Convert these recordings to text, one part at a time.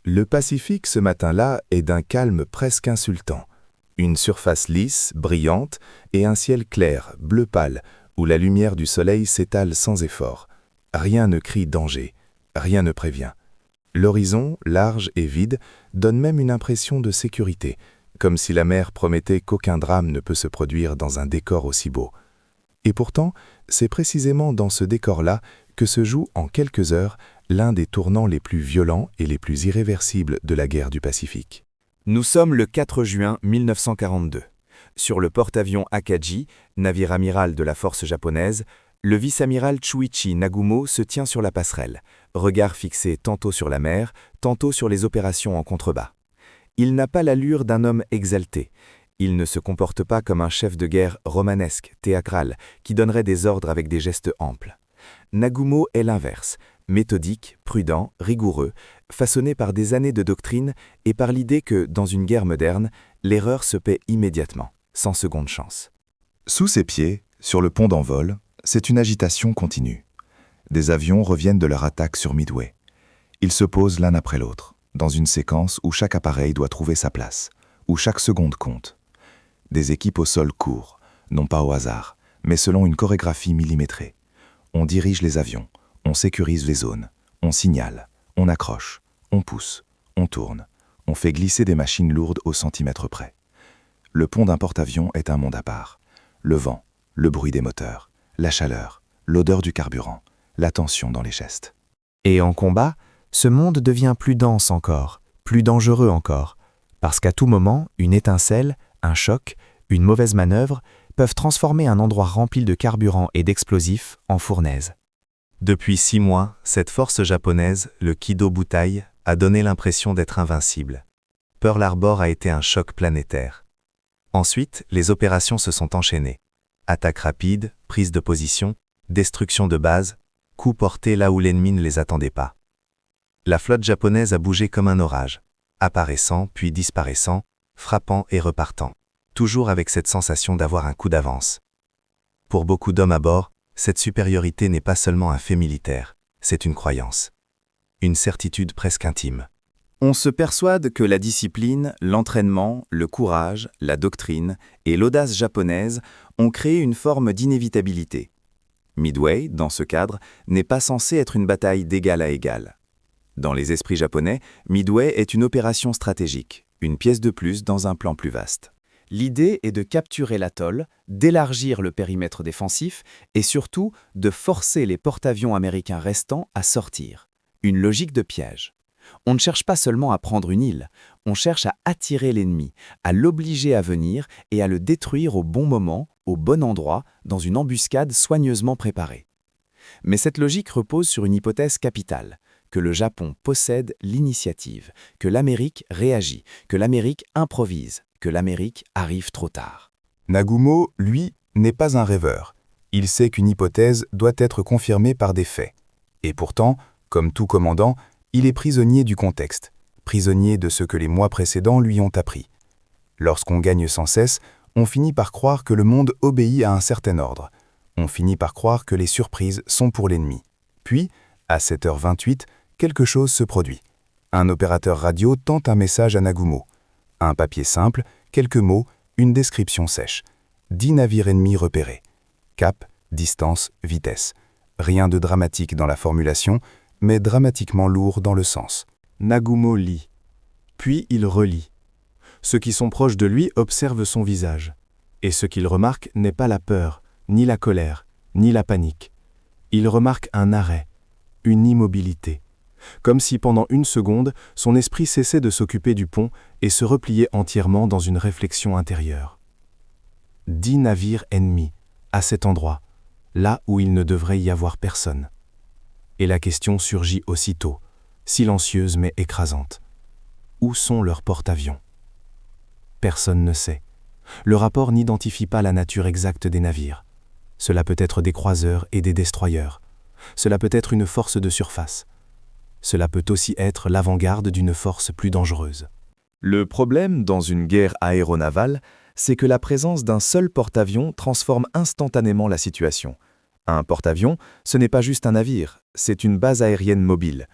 Le Pacifique ce matin-là est d'un calme presque insultant. Une surface lisse, brillante, et un ciel clair, bleu pâle, où la lumière du soleil s'étale sans effort. Rien ne crie danger, rien ne prévient. L'horizon, large et vide, donne même une impression de sécurité, comme si la mer promettait qu'aucun drame ne peut se produire dans un décor aussi beau. Et pourtant, c'est précisément dans ce décor-là que se joue en quelques heures l'un des tournants les plus violents et les plus irréversibles de la guerre du Pacifique. Nous sommes le 4 juin 1942. Sur le porte-avions Akagi, navire amiral de la force japonaise, le vice-amiral Chuichi Nagumo se tient sur la passerelle, regard fixé tantôt sur la mer, tantôt sur les opérations en contrebas. Il n'a pas l'allure d'un homme exalté. Il ne se comporte pas comme un chef de guerre romanesque, théâtral, qui donnerait des ordres avec des gestes amples. Nagumo est l'inverse, méthodique, prudent, rigoureux, façonné par des années de doctrine et par l'idée que, dans une guerre moderne, l'erreur se paie immédiatement, sans seconde chance. Sous ses pieds, sur le pont d'envol, c'est une agitation continue. Des avions reviennent de leur attaque sur Midway. Ils se posent l'un après l'autre, dans une séquence où chaque appareil doit trouver sa place, où chaque seconde compte. Des équipes au sol courent, non pas au hasard, mais selon une chorégraphie millimétrée. On dirige les avions, on sécurise les zones, on signale, on accroche, on pousse, on tourne, on fait glisser des machines lourdes au centimètre près. Le pont d'un porte-avions est un monde à part. Le vent, le bruit des moteurs, la chaleur, l'odeur du carburant, la tension dans les gestes. Et en combat, ce monde devient plus dense encore, plus dangereux encore, parce qu'à tout moment, une étincelle, un choc, une mauvaise manœuvre peuvent transformer un endroit rempli de carburant et d'explosifs en fournaise. Depuis 6 mois, cette force japonaise, le Kido Butai, a donné l'impression d'être invincible. Pearl Harbor a été un choc planétaire. Ensuite, les opérations se sont enchaînées. Attaques rapides, prise de position, destruction de bases, coups portés là où l'ennemi ne les attendait pas. La flotte japonaise a bougé comme un orage, apparaissant puis disparaissant, frappant et repartant, toujours avec cette sensation d'avoir un coup d'avance. Pour beaucoup d'hommes à bord, cette supériorité n'est pas seulement un fait militaire, c'est une croyance. Une certitude presque intime. On se persuade que la discipline, l'entraînement, le courage, la doctrine et l'audace japonaise ont créé une forme d'inévitabilité. Midway, dans ce cadre, n'est pas censé être une bataille d'égal à égal. Dans les esprits japonais, Midway est une opération stratégique, une pièce de plus dans un plan plus vaste. L'idée est de capturer l'atoll, d'élargir le périmètre défensif et surtout de forcer les porte-avions américains restants à sortir. Une logique de piège. On ne cherche pas seulement à prendre une île, on cherche à attirer l'ennemi, à l'obliger à venir et à le détruire au bon moment, au bon endroit, dans une embuscade soigneusement préparée. Mais cette logique repose sur une hypothèse capitale, que le Japon possède l'initiative, que l'Amérique réagit, que l'Amérique improvise, que l'Amérique arrive trop tard. Nagumo, lui, n'est pas un rêveur. Il sait qu'une hypothèse doit être confirmée par des faits. Et pourtant, comme tout commandant, il est prisonnier du contexte, prisonnier de ce que les mois précédents lui ont appris. Lorsqu'on gagne sans cesse, on finit par croire que le monde obéit à un certain ordre. On finit par croire que les surprises sont pour l'ennemi. Puis, à 7h28, quelque chose se produit. Un opérateur radio tente un message à Nagumo. Un papier simple, quelques mots, une description sèche. 10 navires ennemis repérés. Cap, distance, vitesse. Rien de dramatique dans la formulation, mais dramatiquement lourd dans le sens. Nagumo lit. Puis il relit. Ceux qui sont proches de lui observent son visage. Et ce qu'il remarque n'est pas la peur, ni la colère, ni la panique. Il remarque un arrêt, une immobilité. Comme si pendant une seconde, son esprit cessait de s'occuper du pont et se repliait entièrement dans une réflexion intérieure. 10 navires ennemis, à cet endroit, là où il ne devrait y avoir personne. Et la question surgit aussitôt, silencieuse mais écrasante. Où sont leurs porte-avions ? Personne ne sait. Le rapport n'identifie pas la nature exacte des navires. Cela peut être des croiseurs et des destroyers. Cela peut être une force de surface. Cela peut aussi être l'avant-garde d'une force plus dangereuse. Le problème dans une guerre aéronavale, c'est que la présence d'un seul porte-avions transforme instantanément la situation. Un porte-avions, ce n'est pas juste un navire, c'est une base aérienne mobile.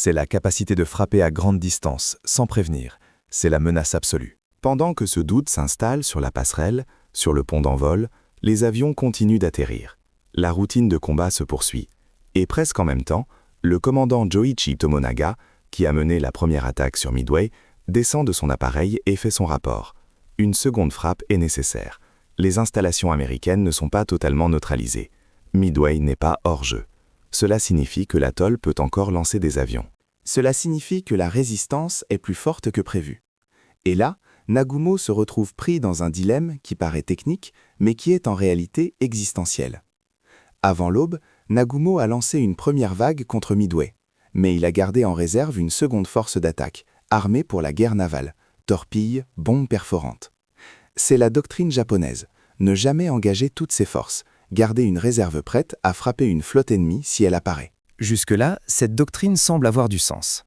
C'est la capacité de frapper à grande distance, sans prévenir. C'est la menace absolue. Pendant que ce doute s'installe sur la passerelle, sur le pont d'envol, les avions continuent d'atterrir. La routine de combat se poursuit. Et presque en même temps, le commandant Joichi Tomonaga, qui a mené la première attaque sur Midway, descend de son appareil et fait son rapport. Une seconde frappe est nécessaire. Les installations américaines ne sont pas totalement neutralisées. Midway n'est pas hors jeu. Cela signifie que l'atoll peut encore lancer des avions. Cela signifie que la résistance est plus forte que prévu. Et là, Nagumo se retrouve pris dans un dilemme qui paraît technique, mais qui est en réalité existentiel. Avant l'aube, Nagumo a lancé une première vague contre Midway, mais il a gardé en réserve une seconde force d'attaque, armée pour la guerre navale, torpilles, bombes perforantes. C'est la doctrine japonaise, ne jamais engager toutes ses forces, garder une réserve prête à frapper une flotte ennemie si elle apparaît. Jusque-là, cette doctrine semble avoir du sens.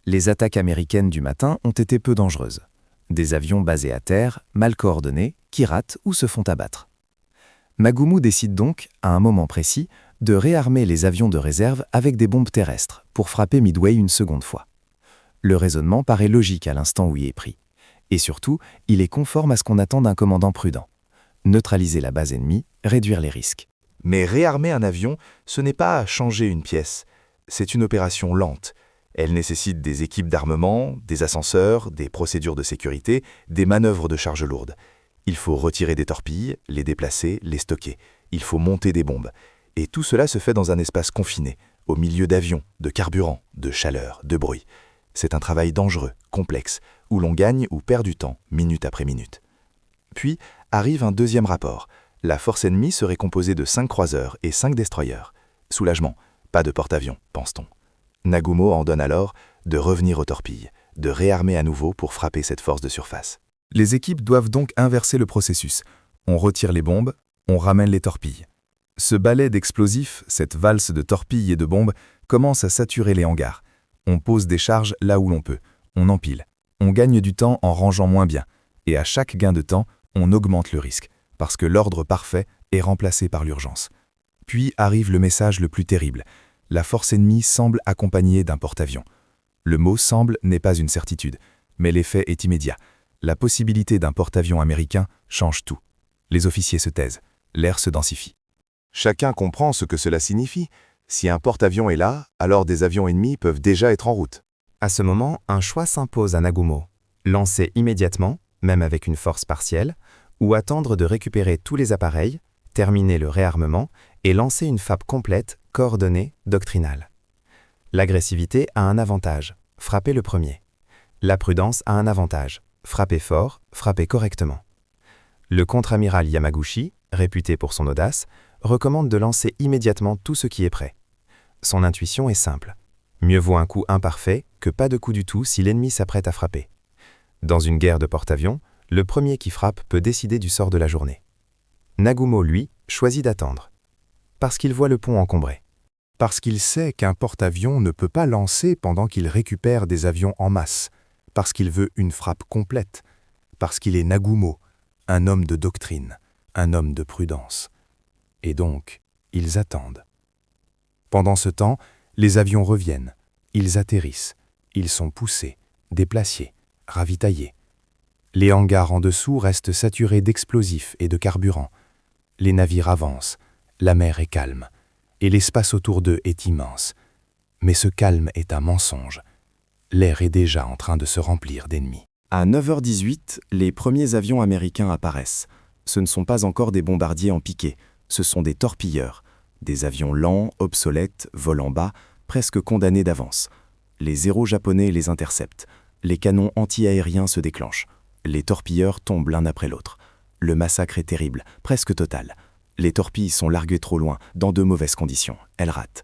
Les attaques américaines du matin ont été peu dangereuses. Des avions basés à terre, mal coordonnés, qui ratent ou se font abattre. Nagumo décide donc, à un moment précis, de réarmer les avions de réserve avec des bombes terrestres pour frapper Midway une seconde fois. Le raisonnement paraît logique à l'instant où il est pris. Et surtout, il est conforme à ce qu'on attend d'un commandant prudent. Neutraliser la base ennemie, réduire les risques. Mais réarmer un avion, ce n'est pas changer une pièce. C'est une opération lente. Elle nécessite des équipes d'armement, des ascenseurs, des procédures de sécurité, des manœuvres de charge lourde. Il faut retirer des torpilles, les déplacer, les stocker. Il faut monter des bombes. Et tout cela se fait dans un espace confiné, au milieu d'avions, de carburant, de chaleur, de bruit. C'est un travail dangereux, complexe, où l'on gagne ou perd du temps, minute après minute. Puis arrive un deuxième rapport. La force ennemie serait composée de 5 croiseurs et 5 destroyers. Soulagement, pas de porte-avions, pense-t-on. Nagumo ordonne alors de revenir aux torpilles, de réarmer à nouveau pour frapper cette force de surface. Les équipes doivent donc inverser le processus. On retire les bombes, on ramène les torpilles. Ce balai d'explosifs, cette valse de torpilles et de bombes, commence à saturer les hangars. On pose des charges là où l'on peut, on empile. On gagne du temps en rangeant moins bien. Et à chaque gain de temps, on augmente le risque, parce que l'ordre parfait est remplacé par l'urgence. Puis arrive le message le plus terrible. La force ennemie semble accompagnée d'un porte-avions. Le mot « semble » n'est pas une certitude, mais l'effet est immédiat. La possibilité d'un porte-avions américain change tout. Les officiers se taisent, l'air se densifie. Chacun comprend ce que cela signifie. Si un porte-avions est là, alors des avions ennemis peuvent déjà être en route. À ce moment, un choix s'impose à Nagumo. Lancer immédiatement, même avec une force partielle, ou attendre de récupérer tous les appareils, terminer le réarmement et lancer une frappe complète, coordonnée, doctrinale. L'agressivité a un avantage, frapper le premier. La prudence a un avantage, frapper fort, frapper correctement. Le contre-amiral Yamaguchi, réputé pour son audace, recommande de lancer immédiatement tout ce qui est prêt. Son intuition est simple. Mieux vaut un coup imparfait que pas de coup du tout si l'ennemi s'apprête à frapper. Dans une guerre de porte-avions, le premier qui frappe peut décider du sort de la journée. Nagumo, lui, choisit d'attendre. Parce qu'il voit le pont encombré. Parce qu'il sait qu'un porte-avions ne peut pas lancer pendant qu'il récupère des avions en masse. Parce qu'il veut une frappe complète. Parce qu'il est Nagumo, un homme de doctrine, un homme de prudence. Et donc, ils attendent. Pendant ce temps, les avions reviennent. Ils atterrissent. Ils sont poussés, déplacés, ravitaillés. Les hangars en dessous restent saturés d'explosifs et de carburant. Les navires avancent. La mer est calme. Et l'espace autour d'eux est immense. Mais ce calme est un mensonge. L'air est déjà en train de se remplir d'ennemis. À 9h18, les premiers avions américains apparaissent. Ce ne sont pas encore des bombardiers en piqué, ce sont des torpilleurs. Des avions lents, obsolètes, volant bas, presque condamnés d'avance. Les héros japonais les interceptent. Les canons anti-aériens se déclenchent. Les torpilleurs tombent l'un après l'autre. Le massacre est terrible, presque total. Les torpilles sont larguées trop loin, dans de mauvaises conditions. Elles ratent.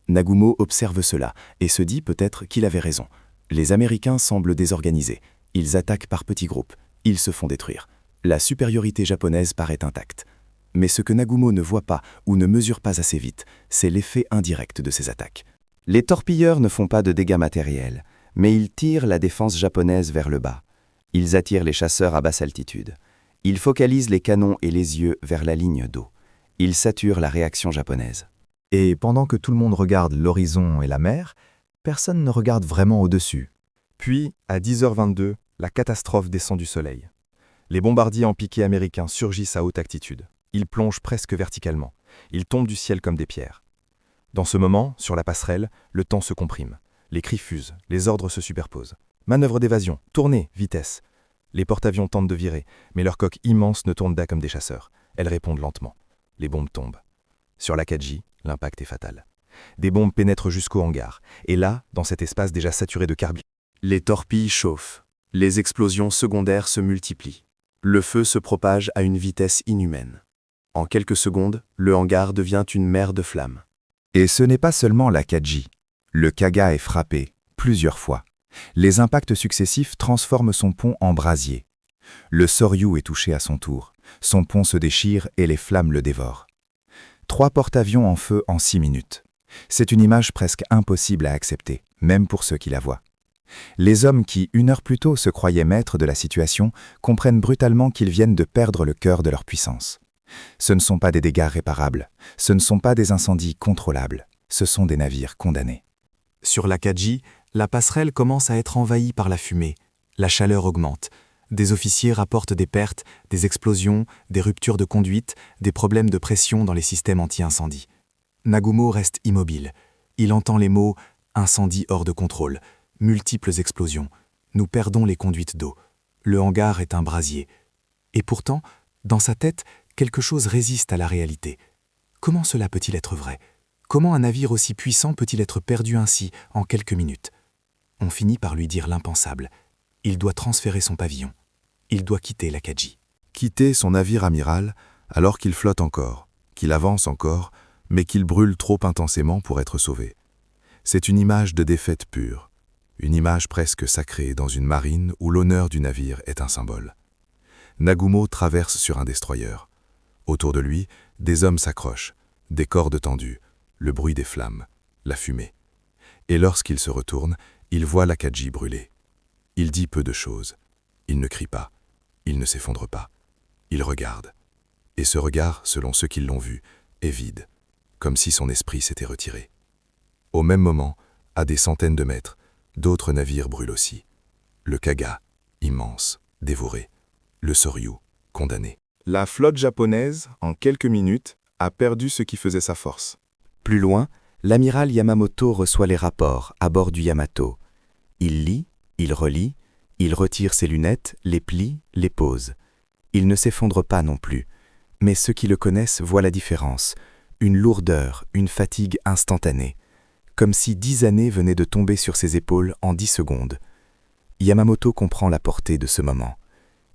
Nagumo observe cela et se dit peut-être qu'il avait raison. Les Américains semblent désorganisés. Ils attaquent par petits groupes. Ils se font détruire. La supériorité japonaise paraît intacte. Mais ce que Nagumo ne voit pas ou ne mesure pas assez vite, c'est l'effet indirect de ces attaques. Les torpilleurs ne font pas de dégâts matériels, mais ils tirent la défense japonaise vers le bas. Ils attirent les chasseurs à basse altitude. Ils focalisent les canons et les yeux vers la ligne d'eau. Ils saturent la réaction japonaise. Et pendant que tout le monde regarde l'horizon et la mer, Personne ne regarde vraiment au-dessus. Puis, à 10h22, la catastrophe descend du soleil. Les bombardiers en piqué américains surgissent à haute altitude. Ils plongent presque verticalement. Ils tombent du ciel comme des pierres. Dans ce moment, sur la passerelle, le temps se comprime. Les cris fusent, les ordres se superposent. Manœuvre d'évasion, tournez, vitesse. Les porte-avions tentent de virer, mais leurs coques immenses ne tournent pas comme des chasseurs. Elles répondent lentement. Les bombes tombent. Sur l'Acadie, l'impact est fatal. Des bombes pénètrent jusqu'au hangar. Et là, dans cet espace déjà saturé de carburant, Les torpilles chauffent. Les explosions secondaires se multiplient. Le feu se propage à une vitesse inhumaine. En quelques secondes, le hangar devient une mer de flammes. Et ce n'est pas seulement l'Acadie. Le Kaga est frappé, plusieurs fois. Les impacts successifs transforment son pont en brasier. Le Soryu est touché à son tour. Son pont se déchire et les flammes le dévorent. 3 porte-avions en feu en 6 minutes. C'est une image presque impossible à accepter, même pour ceux qui la voient. Les hommes qui, 1 heure plus tôt, se croyaient maîtres de la situation, comprennent brutalement qu'ils viennent de perdre le cœur de leur puissance. Ce ne sont pas des dégâts réparables, ce ne sont pas des incendies contrôlables, ce sont des navires condamnés. Sur l'Acadie, la passerelle commence à être envahie par la fumée. La chaleur augmente. Des officiers rapportent des pertes, des explosions, des ruptures de conduite, des problèmes de pression dans les systèmes anti-incendie. Nagumo reste immobile. Il entend les mots « incendie hors de contrôle », multiples explosions. Nous perdons les conduites d'eau. Le hangar est un brasier. Et pourtant, dans sa tête, quelque chose résiste à la réalité. Comment cela peut-il être vrai ? Comment un navire aussi puissant peut-il être perdu ainsi en quelques minutes ? On finit par lui dire l'impensable. Il doit transférer son pavillon. Il doit quitter l'Acadie. Quitter son navire amiral alors qu'il flotte encore, qu'il avance encore, mais qu'il brûle trop intensément pour être sauvé. C'est une image de défaite pure, une image presque sacrée dans une marine où l'honneur du navire est un symbole. Nagumo traverse sur un destroyer. Autour de lui, des hommes s'accrochent, des cordes tendues, le bruit des flammes, la fumée. Et lorsqu'il se retourne, il voit l'Acadie brûler. Il dit peu de choses. Il ne crie pas. Il ne s'effondre pas. Il regarde. Et ce regard, selon ceux qui l'ont vu, est vide, comme si son esprit s'était retiré. Au même moment, à des centaines de mètres, d'autres navires brûlent aussi. Le Kaga, immense, dévoré. Le Soryu, condamné. La flotte japonaise, en quelques minutes, a perdu ce qui faisait sa force. Plus loin, l'amiral Yamamoto reçoit les rapports à bord du Yamato. Il lit, il relit, il retire ses lunettes, les plie, les pose. Il ne s'effondre pas non plus. Mais ceux qui le connaissent voient la différence. Une lourdeur, une fatigue instantanée. Comme si 10 années venaient de tomber sur ses épaules en 10 secondes. Yamamoto comprend la portée de ce moment.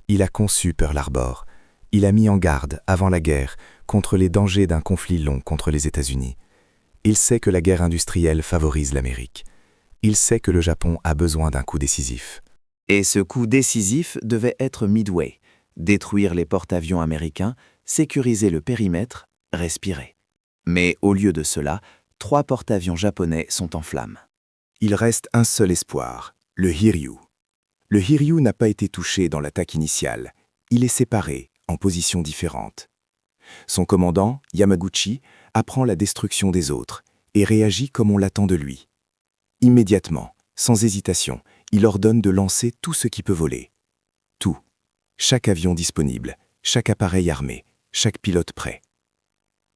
Il a conçu Pearl Harbor. Il a mis en garde, avant la guerre, contre les dangers d'un conflit long contre les États-Unis. Il sait que la guerre industrielle favorise l'Amérique. Il sait que le Japon a besoin d'un coup décisif. Et ce coup décisif devait être Midway, détruire les porte-avions américains, sécuriser le périmètre, respirer. Mais au lieu de cela, 3 porte-avions japonais sont en flammes. Il reste un seul espoir, le Hiryu. Le Hiryu n'a pas été touché dans l'attaque initiale. Il est séparé, en positions différentes. Son commandant, Yamaguchi, apprend la destruction des autres et réagit comme on l'attend de lui. Immédiatement, sans hésitation, il ordonne de lancer tout ce qui peut voler. Tout. Chaque avion disponible, chaque appareil armé, chaque pilote prêt.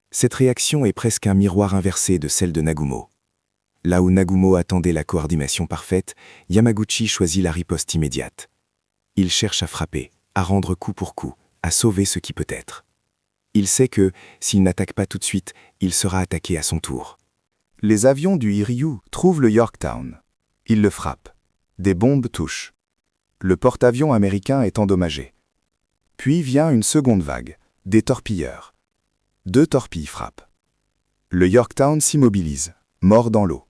Cette réaction est presque un miroir inversé de celle de Nagumo. Là où Nagumo attendait la coordination parfaite, Yamaguchi choisit la riposte immédiate. Il cherche à frapper, à rendre coup pour coup, à sauver ce qui peut être. Il sait que, s'il n'attaque pas tout de suite, il sera attaqué à son tour. Les avions du Hiryu trouvent le Yorktown. Ils le frappent. Des bombes touchent. Le porte-avions américain est endommagé. Puis vient une seconde vague, des torpilleurs. 2 torpilles frappent. Le Yorktown s'immobilise, mort dans l'eau.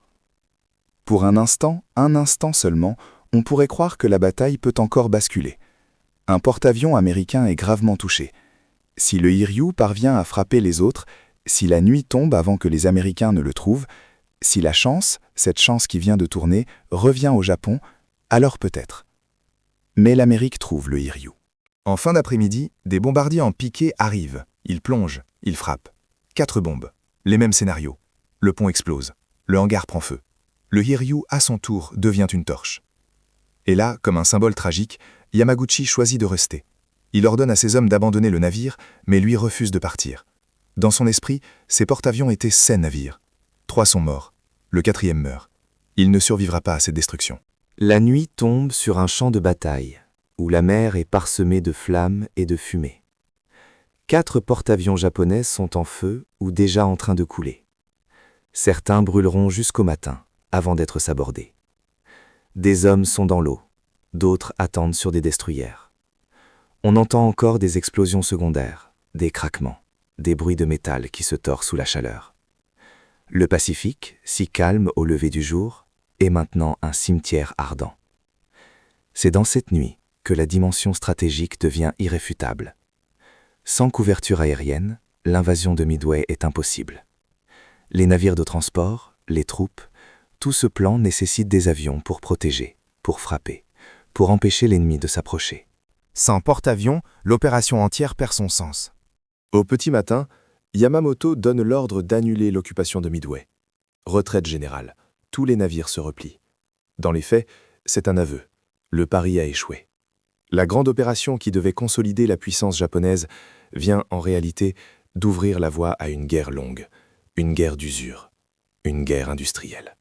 Pour un instant seulement, on pourrait croire que la bataille peut encore basculer. Un porte-avions américain est gravement touché. Si le Hiryu parvient à frapper les autres, si la nuit tombe avant que les Américains ne le trouvent, si la chance, cette chance qui vient de tourner, revient au Japon, alors peut-être. Mais l'Amérique trouve le Hiryu. En fin d'après-midi, des bombardiers en piqué arrivent. Ils plongent, ils frappent. 4 bombes. Les mêmes scénarios. Le pont explose. Le hangar prend feu. Le Hiryu, à son tour, devient une torche. Et là, comme un symbole tragique, Yamaguchi choisit de rester. Il ordonne à ses hommes d'abandonner le navire, mais lui refuse de partir. Dans son esprit, ces porte-avions étaient ses navires. 3 sont morts. Le 4e meurt. Il ne survivra pas à cette destruction. La nuit tombe sur un champ de bataille, où la mer est parsemée de flammes et de fumée. 4 porte-avions japonais sont en feu ou déjà en train de couler. Certains brûleront jusqu'au matin, avant d'être sabordés. Des hommes sont dans l'eau, d'autres attendent sur des destroyers. On entend encore des explosions secondaires, des craquements, des bruits de métal qui se tord sous la chaleur. Le Pacifique, si calme au lever du jour, est maintenant un cimetière ardent. C'est dans cette nuit que la dimension stratégique devient irréfutable. Sans couverture aérienne, l'invasion de Midway est impossible. Les navires de transport, les troupes, tout ce plan nécessite des avions pour protéger, pour frapper, pour empêcher l'ennemi de s'approcher. Sans porte-avions, l'opération entière perd son sens. Au petit matin, Yamamoto donne l'ordre d'annuler l'occupation de Midway. Retraite générale. Tous les navires se replient. Dans les faits, c'est un aveu. Le pari a échoué. La grande opération qui devait consolider la puissance japonaise vient en réalité d'ouvrir la voie à une guerre longue, une guerre d'usure, une guerre industrielle.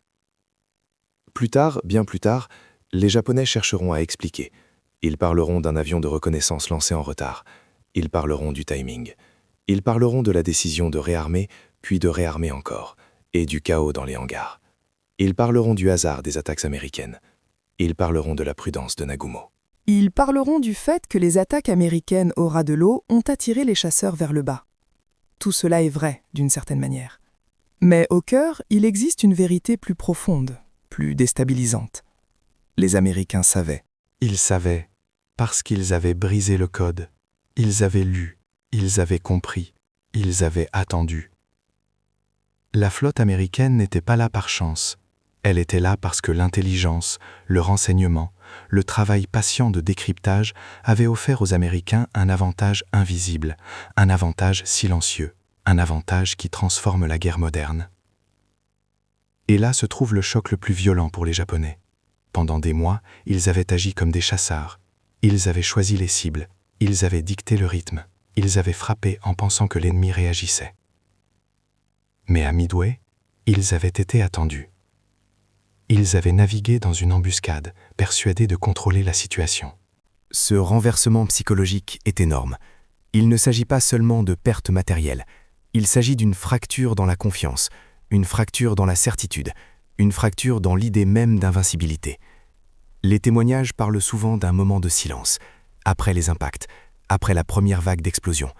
Plus tard, bien plus tard, les Japonais chercheront à expliquer. Ils parleront d'un avion de reconnaissance lancé en retard. Ils parleront du timing. Ils parleront de la décision de réarmer, puis de réarmer encore, et du chaos dans les hangars. Ils parleront du hasard des attaques américaines. Ils parleront de la prudence de Nagumo. Ils parleront du fait que les attaques américaines au ras de l'eau ont attiré les chasseurs vers le bas. Tout cela est vrai, d'une certaine manière. Mais au cœur, il existe une vérité plus profonde, plus déstabilisante. Les Américains savaient. Ils savaient, parce qu'ils avaient brisé le code. Ils avaient lu, ils avaient compris, ils avaient attendu. La flotte américaine n'était pas là par chance. Elle était là parce que l'intelligence, le renseignement, le travail patient de décryptage avaient offert aux Américains un avantage invisible, un avantage silencieux, un avantage qui transforme la guerre moderne. Et là se trouve le choc le plus violent pour les Japonais. Pendant des mois, ils avaient agi comme des chasseurs. Ils avaient choisi les cibles, ils avaient dicté le rythme, ils avaient frappé en pensant que l'ennemi réagissait. Mais à Midway, ils avaient été attendus. Ils avaient navigué dans une embuscade, persuadés de contrôler la situation. Ce renversement psychologique est énorme. Il ne s'agit pas seulement de pertes matérielles. Il s'agit d'une fracture dans la confiance, une fracture dans la certitude, une fracture dans l'idée même d'invincibilité. Les témoignages parlent souvent d'un moment de silence, après les impacts, après la première vague d'explosion.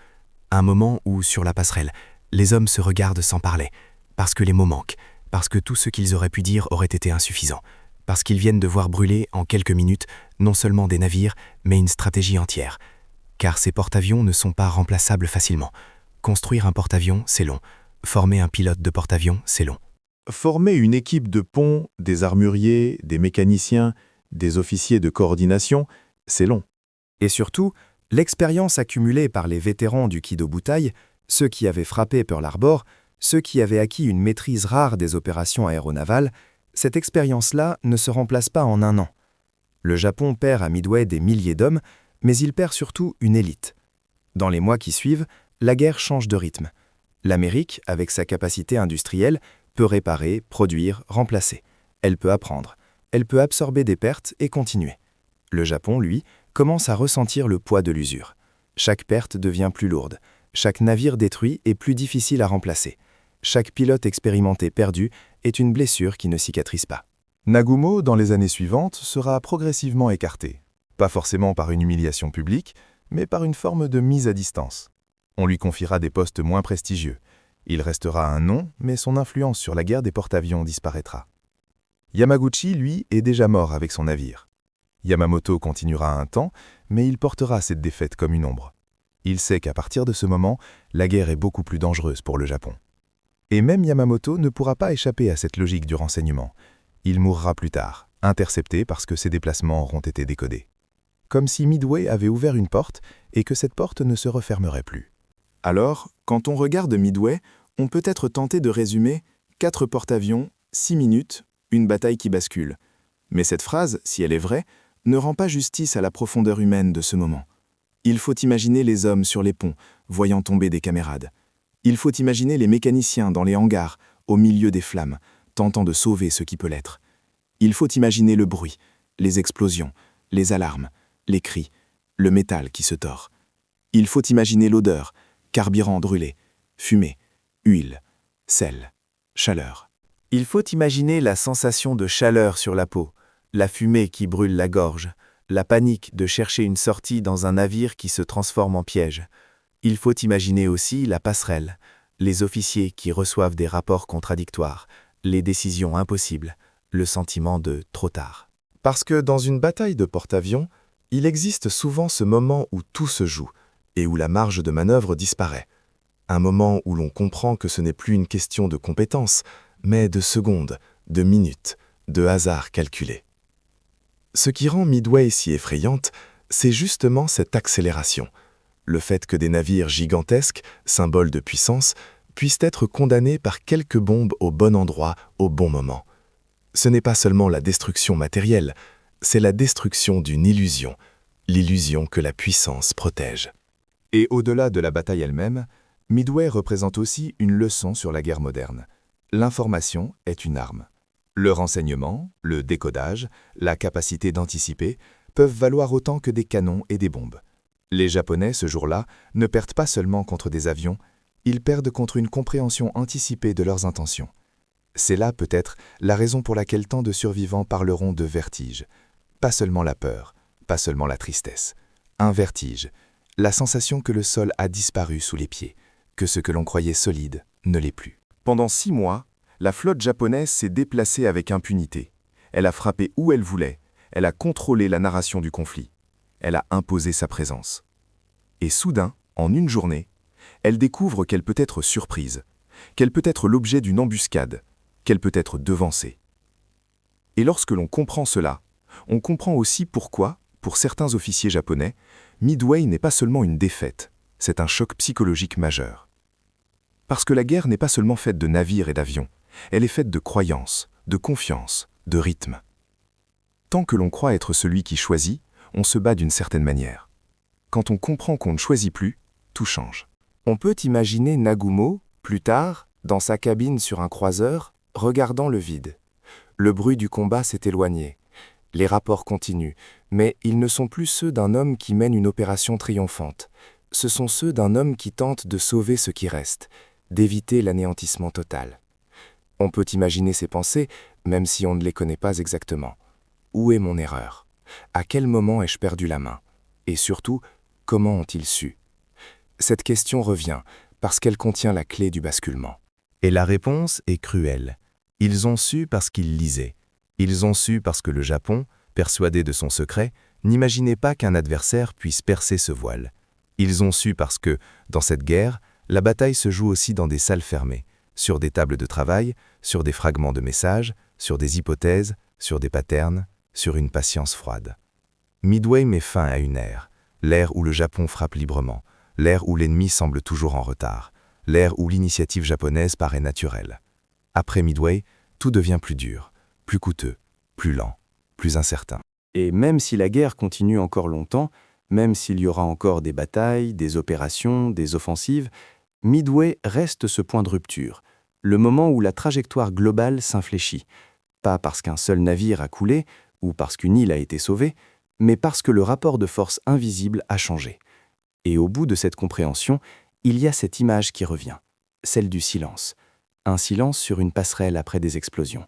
Un moment où, sur la passerelle, les hommes se regardent sans parler, parce que les mots manquent, parce que tout ce qu'ils auraient pu dire aurait été insuffisant, parce qu'ils viennent de voir brûler en quelques minutes non seulement des navires, mais une stratégie entière. Car ces porte-avions ne sont pas remplaçables facilement. Construire un porte-avions, c'est long. Former un pilote de porte-avions, c'est long. Former une équipe de pont, des armuriers, des mécaniciens, des officiers de coordination, c'est long. Et surtout, l'expérience accumulée par les vétérans du Kido Butai, ceux qui avaient frappé Pearl Harbor, ceux qui avaient acquis une maîtrise rare des opérations aéronavales, cette expérience-là ne se remplace pas en un an. Le Japon perd à Midway des milliers d'hommes, mais il perd surtout une élite. Dans les mois qui suivent, la guerre change de rythme. L'Amérique, avec sa capacité industrielle, peut réparer, produire, remplacer. Elle peut apprendre. Elle peut absorber des pertes et continuer. Le Japon, lui, commence à ressentir le poids de l'usure. Chaque perte devient plus lourde. Chaque navire détruit est plus difficile à remplacer. Chaque pilote expérimenté perdu est une blessure qui ne cicatrise pas. Nagumo, dans les années suivantes, sera progressivement écarté. Pas forcément par une humiliation publique, mais par une forme de mise à distance. On lui confiera des postes moins prestigieux. Il restera un nom, mais son influence sur la guerre des porte-avions disparaîtra. Yamaguchi, lui, est déjà mort avec son navire. Yamamoto continuera un temps, mais il portera cette défaite comme une ombre. Il sait qu'à partir de ce moment, la guerre est beaucoup plus dangereuse pour le Japon. Et même Yamamoto ne pourra pas échapper à cette logique du renseignement. Il mourra plus tard, intercepté parce que ses déplacements auront été décodés. Comme si Midway avait ouvert une porte et que cette porte ne se refermerait plus. Alors, quand on regarde Midway, on peut être tenté de résumer 4 porte-avions, 6 minutes, une bataille qui bascule. Mais cette phrase, si elle est vraie, ne rend pas justice à la profondeur humaine de ce moment. Il faut imaginer les hommes sur les ponts, voyant tomber des camarades. Il faut imaginer les mécaniciens dans les hangars, au milieu des flammes, tentant de sauver ce qui peut l'être. Il faut imaginer le bruit, les explosions, les alarmes, les cris, le métal qui se tord. Il faut imaginer l'odeur, carburant brûlé, fumée, huile, sel, chaleur. Il faut imaginer la sensation de chaleur sur la peau, la fumée qui brûle la gorge, la panique de chercher une sortie dans un navire qui se transforme en piège. Il faut imaginer aussi la passerelle, les officiers qui reçoivent des rapports contradictoires, les décisions impossibles, le sentiment de trop tard. Parce que dans une bataille de porte-avions, il existe souvent ce moment où tout se joue et où la marge de manœuvre disparaît. Un moment où l'on comprend que ce n'est plus une question de compétence, mais de secondes, de minutes, de hasard calculé. Ce qui rend Midway si effrayante, c'est justement cette accélération. Le fait que des navires gigantesques, symboles de puissance, puissent être condamnés par quelques bombes au bon endroit, au bon moment. Ce n'est pas seulement la destruction matérielle, c'est la destruction d'une illusion, l'illusion que la puissance protège. Et au-delà de la bataille elle-même, Midway représente aussi une leçon sur la guerre moderne. L'information est une arme. Le renseignement, le décodage, la capacité d'anticiper peuvent valoir autant que des canons et des bombes. Les Japonais, ce jour-là, ne perdent pas seulement contre des avions, ils perdent contre une compréhension anticipée de leurs intentions. C'est là peut-être la raison pour laquelle tant de survivants parleront de vertige. Pas seulement la peur, pas seulement la tristesse. Un vertige, la sensation que le sol a disparu sous les pieds, que ce que l'on croyait solide ne l'est plus. Pendant 6 mois, la flotte japonaise s'est déplacée avec impunité. Elle a frappé où elle voulait, elle a contrôlé la narration du conflit. Elle a imposé sa présence. Et soudain, en une journée, elle découvre qu'elle peut être surprise, qu'elle peut être l'objet d'une embuscade, qu'elle peut être devancée. Et lorsque l'on comprend cela, on comprend aussi pourquoi, pour certains officiers japonais, Midway n'est pas seulement une défaite, c'est un choc psychologique majeur. Parce que la guerre n'est pas seulement faite de navires et d'avions, elle est faite de croyances, de confiance, de rythme. Tant que l'on croit être celui qui choisit, on se bat d'une certaine manière. Quand on comprend qu'on ne choisit plus, tout change. On peut imaginer Nagumo, plus tard, dans sa cabine sur un croiseur, regardant le vide. Le bruit du combat s'est éloigné. Les rapports continuent, mais ils ne sont plus ceux d'un homme qui mène une opération triomphante. Ce sont ceux d'un homme qui tente de sauver ce qui reste, d'éviter l'anéantissement total. On peut imaginer ses pensées, même si on ne les connaît pas exactement. Où est mon erreur? À quel moment ai-je perdu la main? Et surtout, comment ont-ils su? Cette question revient, parce qu'elle contient la clé du basculement. Et la réponse est cruelle. Ils ont su parce qu'ils lisaient. Ils ont su parce que le Japon, persuadé de son secret, n'imaginait pas qu'un adversaire puisse percer ce voile. Ils ont su parce que, dans cette guerre, la bataille se joue aussi dans des salles fermées, sur des tables de travail, sur des fragments de messages, sur des hypothèses, sur des patterns, sur une patience froide. Midway met fin à une ère, l'ère où le Japon frappe librement, l'ère où l'ennemi semble toujours en retard, l'ère où l'initiative japonaise paraît naturelle. Après Midway, tout devient plus dur, plus coûteux, plus lent, plus incertain. Et même si la guerre continue encore longtemps, même s'il y aura encore des batailles, des opérations, des offensives, Midway reste ce point de rupture, le moment où la trajectoire globale s'infléchit, pas parce qu'un seul navire a coulé ou parce qu'une île a été sauvée, mais parce que le rapport de force invisible a changé. Et au bout de cette compréhension, il y a cette image qui revient, celle du silence. Un silence sur une passerelle après des explosions.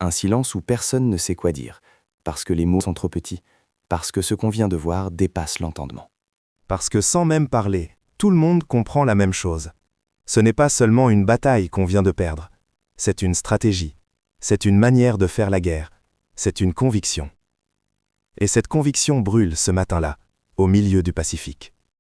Un silence où personne ne sait quoi dire, parce que les mots sont trop petits, parce que ce qu'on vient de voir dépasse l'entendement. Parce que sans même parler, tout le monde comprend la même chose. Ce n'est pas seulement une bataille qu'on vient de perdre, c'est une stratégie, c'est une manière de faire la guerre, c'est une conviction. Et cette conviction brûle ce matin-là, au milieu du Pacifique.